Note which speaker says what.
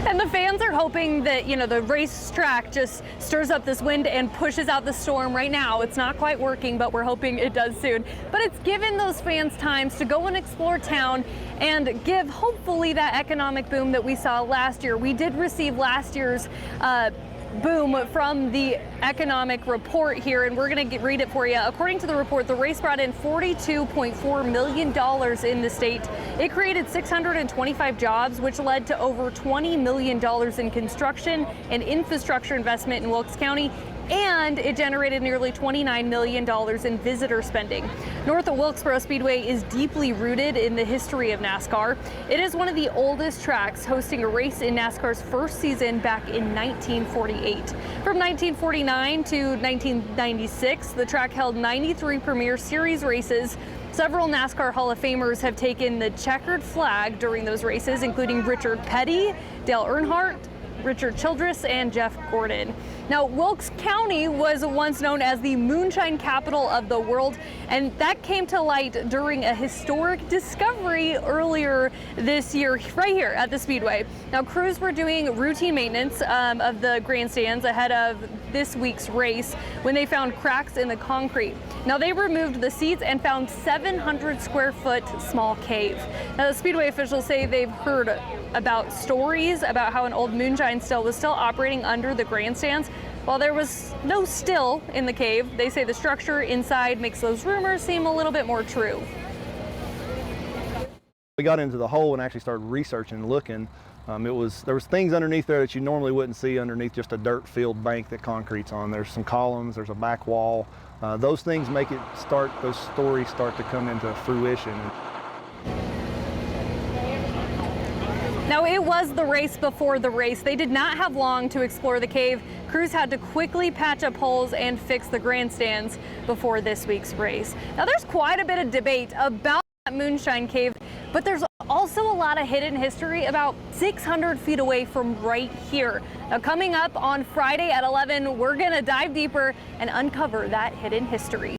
Speaker 1: And the fans are hoping that, the racetrack just stirs up this wind and pushes out the storm. Right now, it's not quite working, but we're hoping it does soon. But it's given those fans times to go and explore town and give, hopefully, that economic boom that we saw last year. We did receive last year's boom from the economic report here, and we're going to read it for you. According to the report, the race brought in $42.4 million in the state. It created 625 jobs, which led to over $20 million in construction and infrastructure investment in Wilkes County, and it generated nearly $29 million in visitor spending. North of Wilkesboro Speedway is deeply rooted in the history of NASCAR. It is one of the oldest tracks, hosting a race in NASCAR's first season back in 1948. From 1949 to 1996, the track held 93 Premier Series races. Several NASCAR Hall of Famers have taken the checkered flag during those races, including Richard Petty, Dale Earnhardt, Richard Childress, and Jeff Gordon. Now, Wilkes County was once known as the moonshine capital of the world, and that came to light during a historic discovery earlier this year right here at the Speedway. Now, crews were doing routine maintenance of the grandstands ahead of this week's race when they found cracks in the concrete. Now, they removed the seats and found 700 square foot small cave. Now, the Speedway officials say they've heard about stories about how an old moonshine still was still operating under the grandstands. While there was no still in the cave, they say the structure inside makes those rumors seem a little bit more true.
Speaker 2: We got into the hole and actually started researching and looking. There was things underneath there that you normally wouldn't see underneath just a dirt filled bank that concrete's on. There's some columns, there's a back wall. Those things make those stories start to come into fruition.
Speaker 1: Now, it was the race before the race. They did not have long to explore the cave. Crews had to quickly patch up holes and fix the grandstands before this week's race. Now, there's quite a bit of debate about that moonshine cave, but there's also a lot of hidden history about 600 feet away from right here. Now, coming up on Friday at 11, we're going to dive deeper and uncover that hidden history.